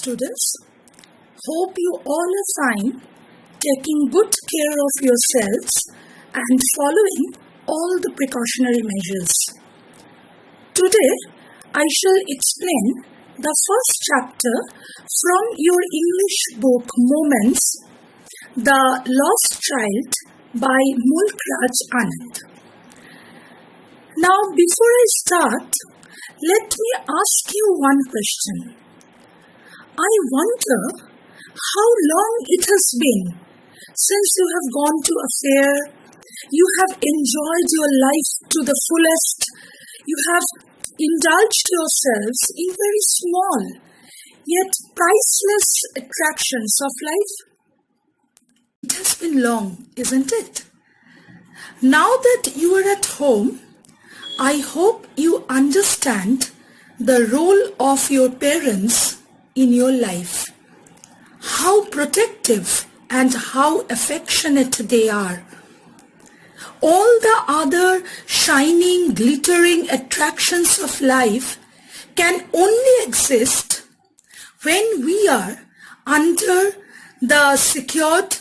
students. Hope you all are fine, taking good care of yourselves and following all the precautionary measures. Today, I shall explain the first chapter from your English book Moments, The Lost Child by Mulk Anand. Now, before I start, let me ask you one question. I wonder how long it has been since you have gone to a fair, you have enjoyed your life to the fullest, you have indulged yourselves in very small yet priceless attractions of life. It has been long, isn't it? Now that you are at home, I hope you understand the role of your parents in your life, how protective and how affectionate they are. All the other shining, glittering attractions of life can only exist when we are under the secured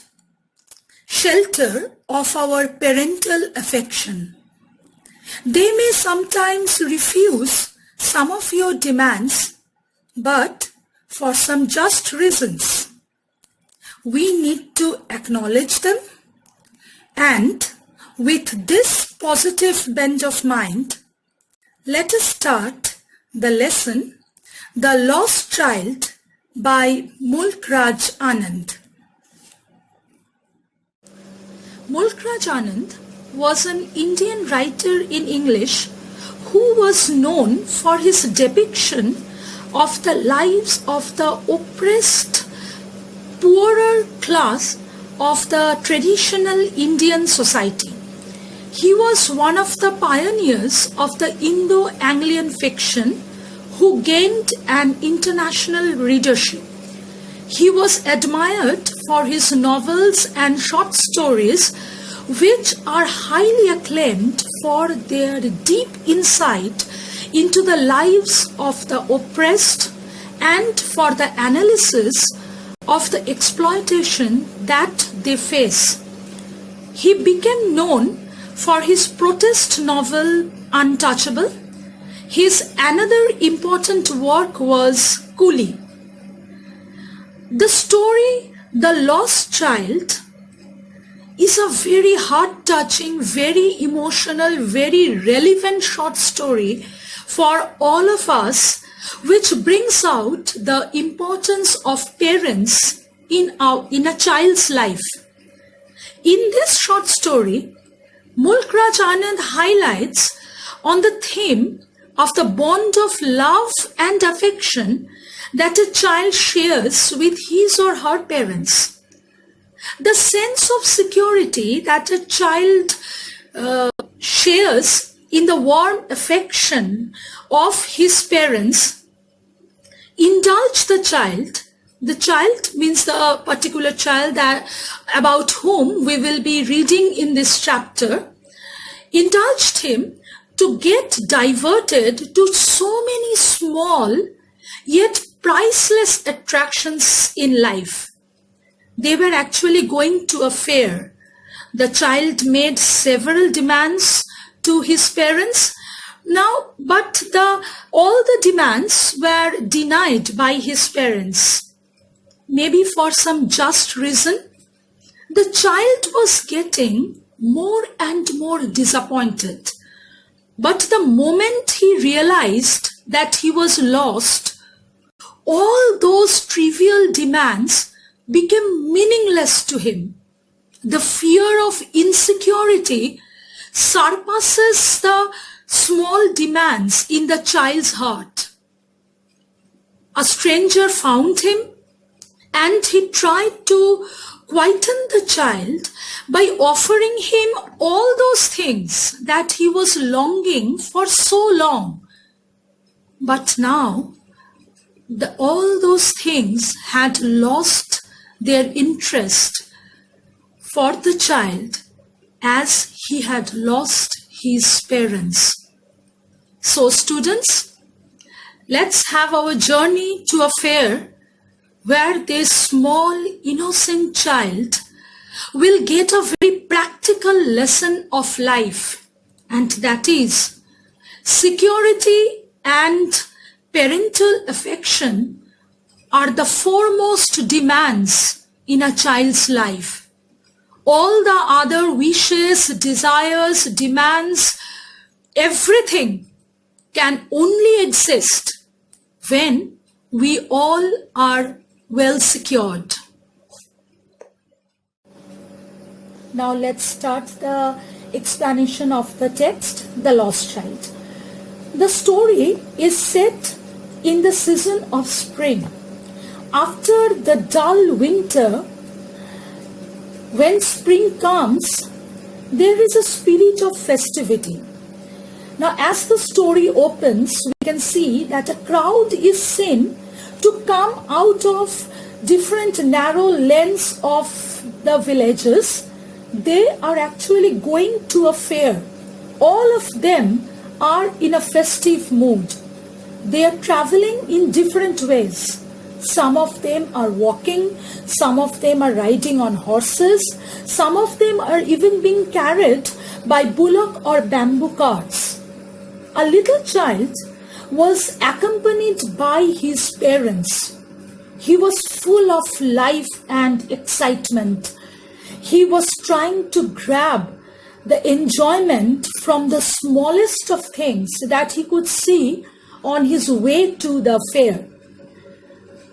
shelter of our parental affection. They may sometimes refuse some of your demands, but for some just reasons. We need to acknowledge them, and with this positive bent of mind, let us start the lesson, The Lost Child by Mulk Anand. Mulk Anand was an Indian writer in English who was known for his depiction of the lives of the oppressed, poorer class of the traditional Indian society. He was one of the pioneers of the Indo-Anglian fiction who gained an international readership. He was admired for his novels and short stories, which are highly acclaimed for their deep insight into the lives of the oppressed and for the analysis of the exploitation that they face. He became known for his protest novel Untouchable. His another important work was Coolie. The story The Lost Child is a very heart-touching, very emotional, very relevant short story for all of us, which brings out the importance of parents in a child's life. In this short story, Mulk Anand highlights on the theme of the bond of love and affection that a child shares with his or her parents. The sense of security that a child shares in the warm affection of his parents indulge the child. The child means the particular child about whom we will be reading in this chapter, indulged him to get diverted to so many small yet priceless attractions in life. They were actually going to a fair. The child made several demands to his parents. But all the demands were denied by his parents. Maybe for some just reason. The child was getting more and more disappointed. But the moment he realized that he was lost, all those trivial demands became meaningless to him. The fear of insecurity surpasses the small demands in the child's heart. A stranger found him and he tried to quieten the child by offering him all those things that he was longing for so long. But now, all those things had lost their interest for the child as he had lost his parents. So students, let's have our journey to a fair where this small innocent child will get a very practical lesson of life, and that is security and parental affection are the foremost demands in a child's life. All the other wishes, desires, demands, everything can only exist when we all are well secured. Now let's start the explanation of the text, The Lost Child. The story is set in the season of spring. After the dull winter, when spring comes, there is a spirit of festivity. Now, as the story opens, we can see that a crowd is seen to come out of different narrow lanes of the villages. They are actually going to a fair. All of them are in a festive mood. They are traveling in different ways. Some of them are walking, some of them are riding on horses, some of them are even being carried by bullock or bamboo carts. A little child was accompanied by his parents. He was full of life and excitement. He was trying to grab the enjoyment from the smallest of things that he could see on his way to the fair.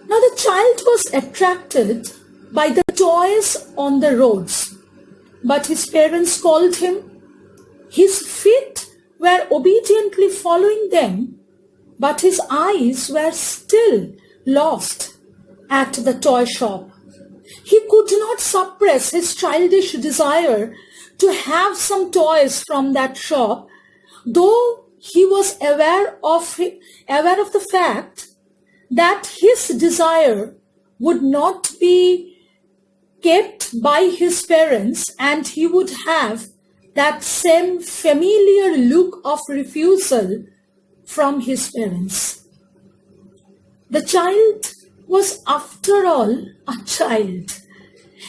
Now the child was attracted by the toys on the roads, but his parents called him. His feet were obediently following them, but his eyes were still lost at the toy shop. He could not suppress his childish desire to have some toys from that shop, though he was aware of the fact that his desire would not be kept by his parents, and he would have that same familiar look of refusal from his parents. The child was, after all, a child.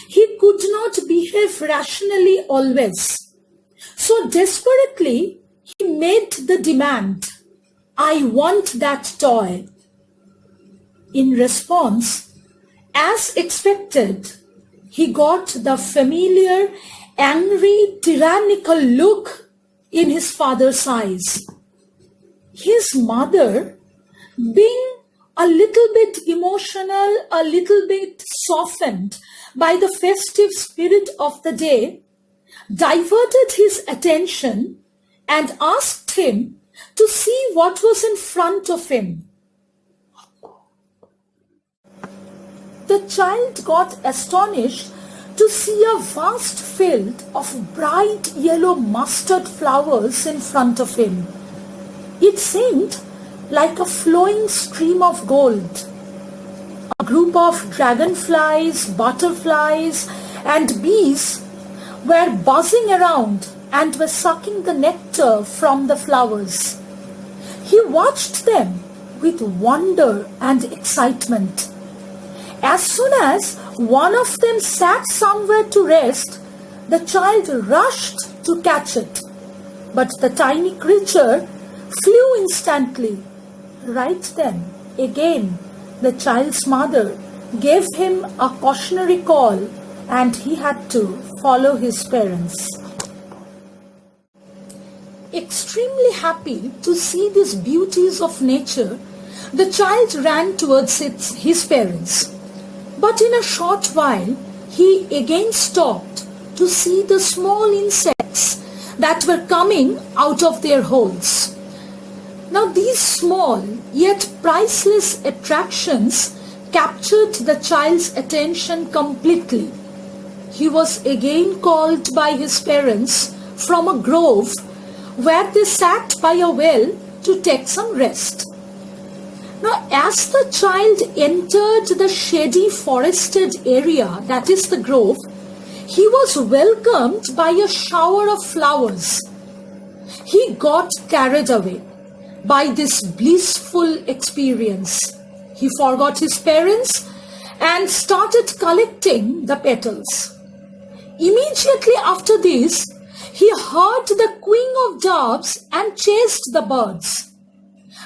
He could not behave rationally always. So desperately, he made the demand, "I want that toy." In response, as expected, he got the familiar, angry, tyrannical look in his father's eyes. His mother, being a little bit emotional, a little bit softened by the festive spirit of the day, diverted his attention and asked him to see what was in front of him. The child got astonished to see a vast field of bright yellow mustard flowers in front of him. It seemed like a flowing stream of gold. A group of dragonflies, butterflies, and bees were buzzing around and were sucking the nectar from the flowers. He watched them with wonder and excitement. As soon as one of them sat somewhere to rest, the child rushed to catch it. But the tiny creature flew instantly. Right then, again, the child's mother gave him a cautionary call, and he had to follow his parents. Extremely happy to see these beauties of nature, the child ran towards his parents. But in a short while, he again stopped to see the small insects that were coming out of their holes. Now these small yet priceless attractions captured the child's attention completely. He was again called by his parents from a grove where they sat by a well to take some rest. Now, as the child entered the shady forested area, that is the grove, he was welcomed by a shower of flowers. He got carried away by this blissful experience. He forgot his parents and started collecting the petals. Immediately after this, he heard the cooing of doves and chased the birds.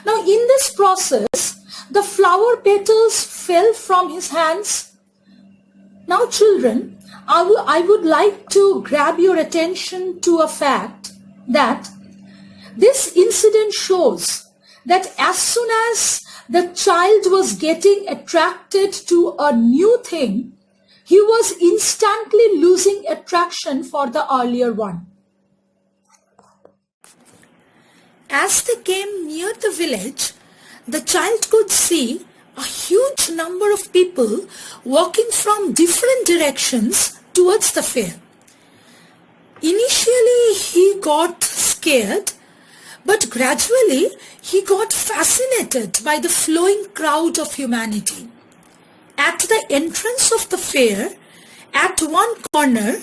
Now, in this process, the flower petals fell from his hands. Now, children, I would like to grab your attention to a fact that this incident shows that as soon as the child was getting attracted to a new thing, he was instantly losing attraction for the earlier one. As they came near the village, the child could see a huge number of people walking from different directions towards the fair. Initially, he got scared, but gradually he got fascinated by the flowing crowd of humanity. At the entrance of the fair, at one corner,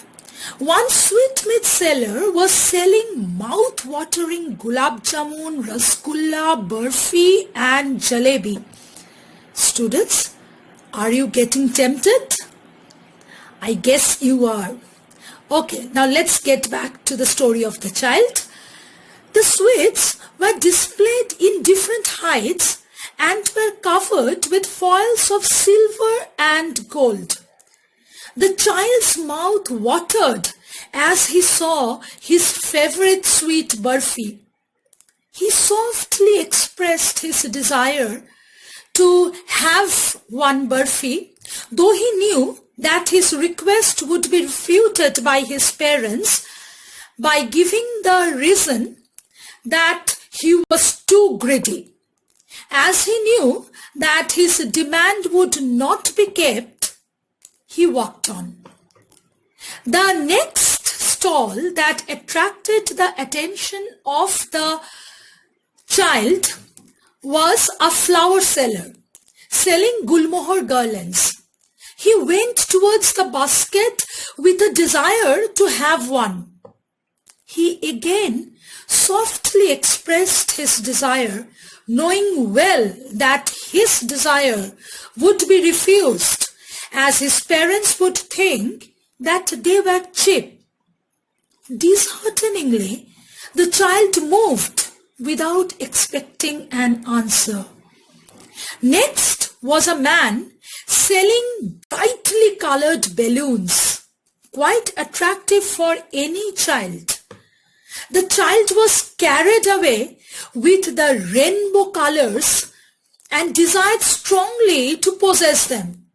one sweetmeat seller was selling mouth-watering gulab jamun, rasgulla, burfi and jalebi. Students, are you getting tempted? I guess you are. Okay, now let's get back to the story of the child. The sweets were displayed in different heights and were covered with foils of silver and gold. The child's mouth watered as he saw his favorite sweet burfi. He softly expressed his desire to have one burfi, though he knew that his request would be refuted by his parents by giving the reason that he was too greedy. As he knew that his demand would not be kept, he walked on. The next stall that attracted the attention of the child was a flower seller selling gulmohar garlands. He went towards the basket with a desire to have one. He again softly expressed his desire, knowing well that his desire would be refused, as his parents would think that they were cheap. Dishearteningly, the child moved without expecting an answer. Next was a man selling brightly colored balloons, quite attractive for any child. The child was carried away with the rainbow colors and desired strongly to possess them.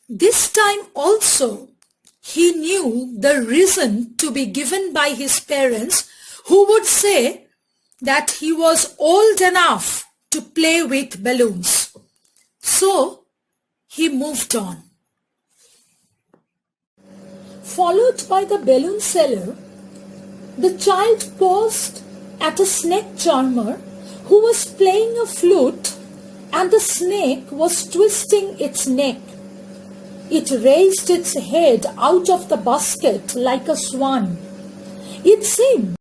This time also, he knew the reason to be given by his parents, who would say that he was old enough to play with balloons. So, he moved on. Followed by the balloon seller, the child paused at a snake charmer who was playing a flute, and the snake was twisting its neck. It raised its head out of the basket like a swan. It seemed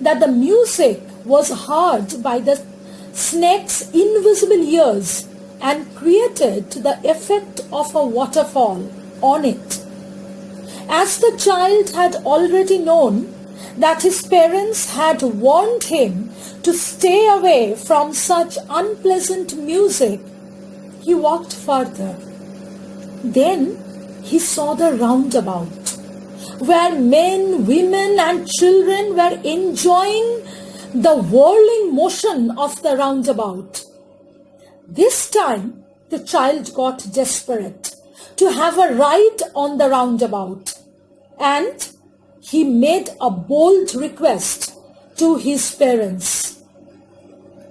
that the music was heard by the snake's invisible ears and created the effect of a waterfall on it. As the child had already known that his parents had warned him to stay away from such unpleasant music, he walked further. Then he saw the roundabout, where men, women and children were enjoying the whirling motion of the roundabout. This time the child got desperate to have a ride on the roundabout, and he made a bold request to his parents.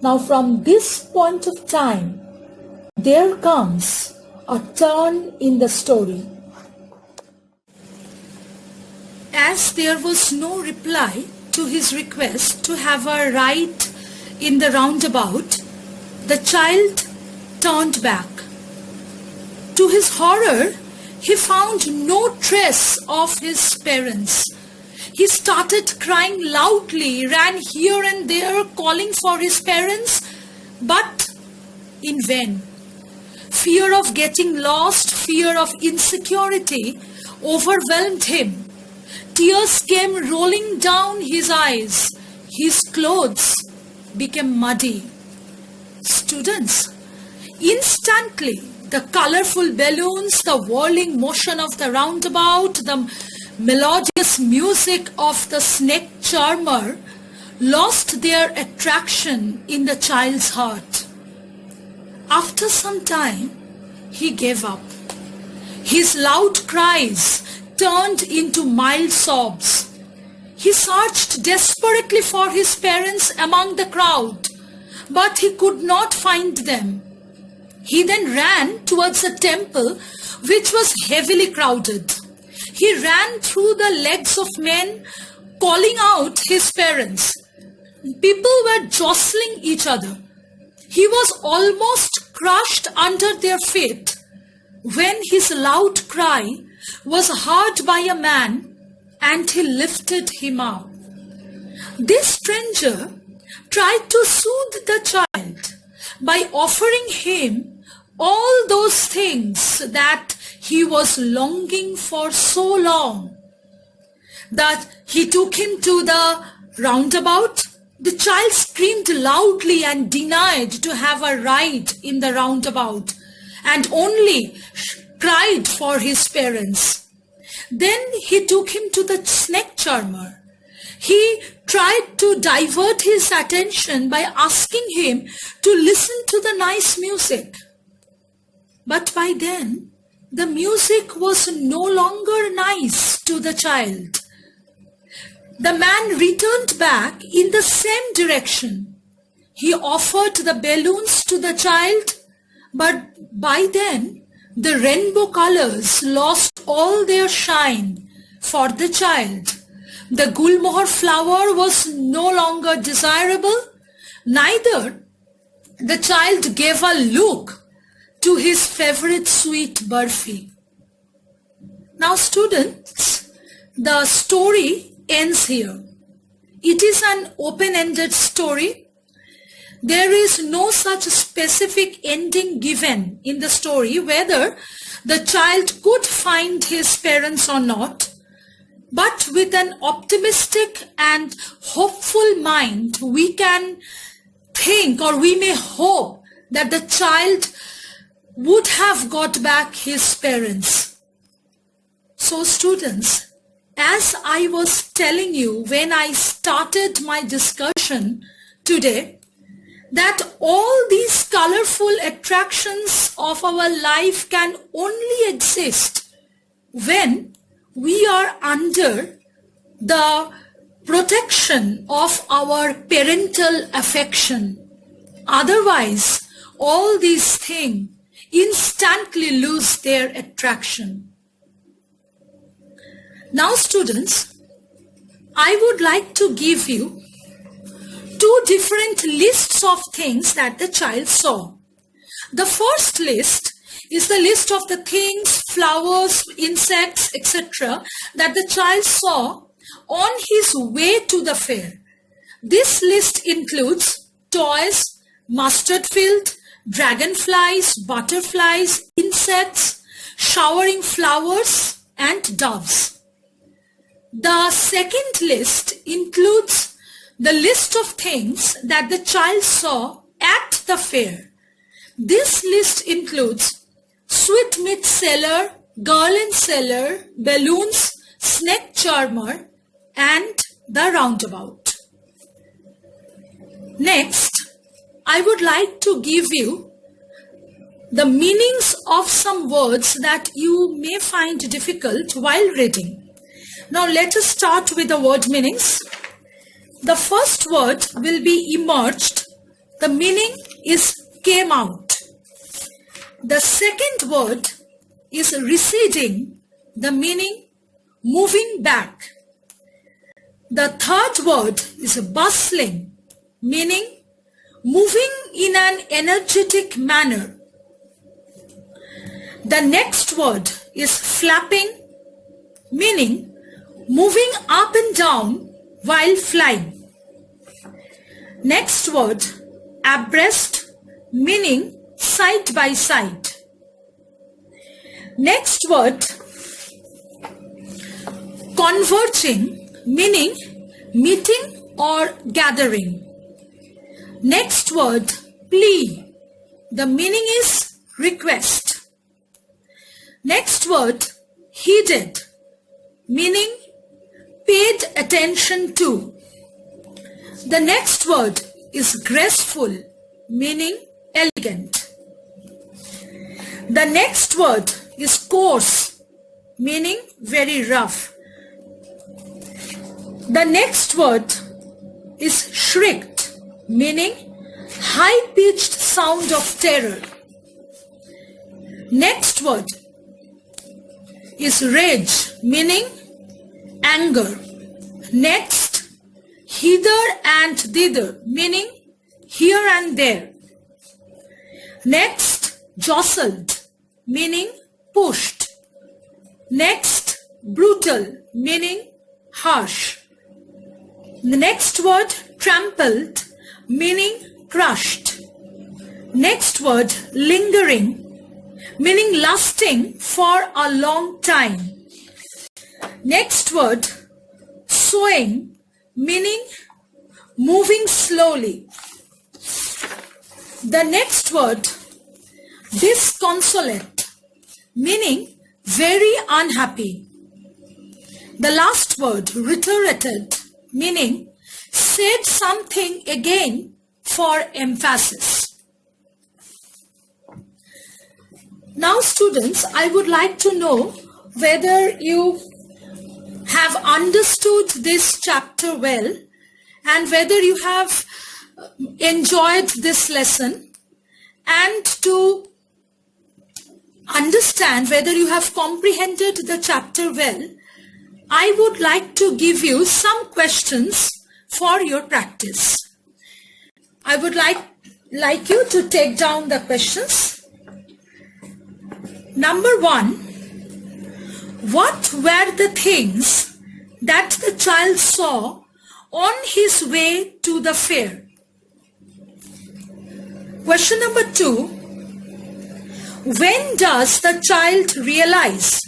Now from this point of time, there comes a turn in the story. As there was no reply to his request to have a ride in the roundabout, the child turned back. To his horror, he found no trace of his parents. He started crying loudly, ran here and there calling for his parents, but in vain. Fear of getting lost, fear of insecurity overwhelmed him. Tears came rolling down his eyes. His clothes became muddy. Students, instantly the colorful balloons, the whirling motion of the roundabout, the melodious music of the snake charmer lost their attraction in the child's heart. After some time, he gave up. His loud cries turned into mild sobs. He searched desperately for his parents among the crowd, but he could not find them. He then ran towards a temple which was heavily crowded. He ran through the legs of men, calling out his parents. People were jostling each other. He was almost crushed under their feet when his loud cry was heard by a man, and he lifted him up. This stranger tried to soothe the child by offering him all those things that he was longing for so long. That he took him to the roundabout. The child screamed loudly and denied to have a ride in the roundabout and only cried for his parents. Then he took him to the snake charmer. He tried to divert his attention by asking him to listen to the nice music. But by then, the music was no longer nice to the child. The man returned back in the same direction. He offered the balloons to the child, but by then the rainbow colors lost all their shine for the child. The gulmohar flower was no longer desirable. Neither the child gave a look to his favorite sweet barfi. Now students, the story ends here. It is an open-ended story. There is no such specific ending given in the story whether the child could find his parents or not. But with an optimistic and hopeful mind, we can think, or we may hope, that the child would have got back his parents. So students, as I was telling you when I started my discussion today, that all these colorful attractions of our life can only exist when we are under the protection of our parental affection. Otherwise, all these things instantly lose their attraction. Now students, I would like to give you two different lists of things that the child saw. The first list is the list of the things, flowers, insects, etc. that the child saw on his way to the fair. This list includes toys, mustard field, dragonflies, butterflies, insects, showering flowers, and doves. The second list includes the list of things that the child saw at the fair. This list includes sweetmeat seller, garland seller, balloons, snake charmer, and the roundabout. Next, I would like to give you the meanings of some words that you may find difficult while reading. Now let us start with the word meanings. The first word will be emerged. The meaning is came out. The second word is receding. The meaning moving back. The third word is bustling, meaning moving in an energetic manner. The next word is flapping, meaning moving up and down while flying. Next word, abreast, meaning side by side. Next word, converging, meaning meeting or gathering. Next word, plea. The meaning is request. Next word, heeded, meaning paid attention to. The next word is graceful, meaning elegant. The next word is coarse, meaning very rough. The next word is shrieked, meaning high-pitched sound of terror. Next word is rage, meaning anger. Next, hither and thither, meaning here and there. Next, jostled, meaning pushed. Next, brutal, meaning harsh. The next word, trampled, meaning crushed. Next word, lingering, meaning lasting for a long time. Next word, swaying, meaning moving slowly. The next word, disconsolate, meaning very unhappy. The last word, reiterated, meaning said something again for emphasis. Now students, I would like to know whether you have understood this chapter well and whether you have enjoyed this lesson, and to understand whether you have comprehended the chapter well, I would like to give you some questions for your practice. I would like you to take down the questions. Number 1, what were the things that the child saw on his way to the fair? Question number 2, when does the child realize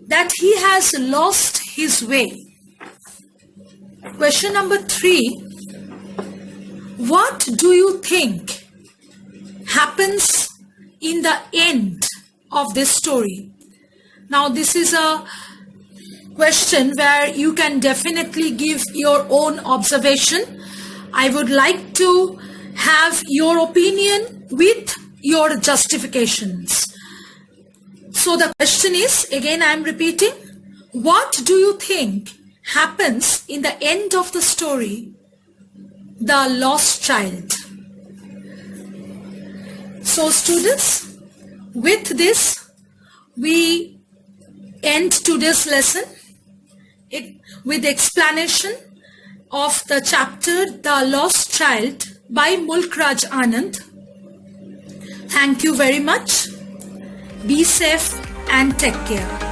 that he has lost his way? Question number 3, what do you think happens in the end of this story? Now this is a question where you can definitely give your own observation. I would like to have your opinion with your justifications. So the question is, again I am repeating, what do you think happens in the end of the story, The Lost Child? So students, with this we end today's lesson with explanation of the chapter The Lost Child by Mulk Anand. Thank you very much. Be safe and take care.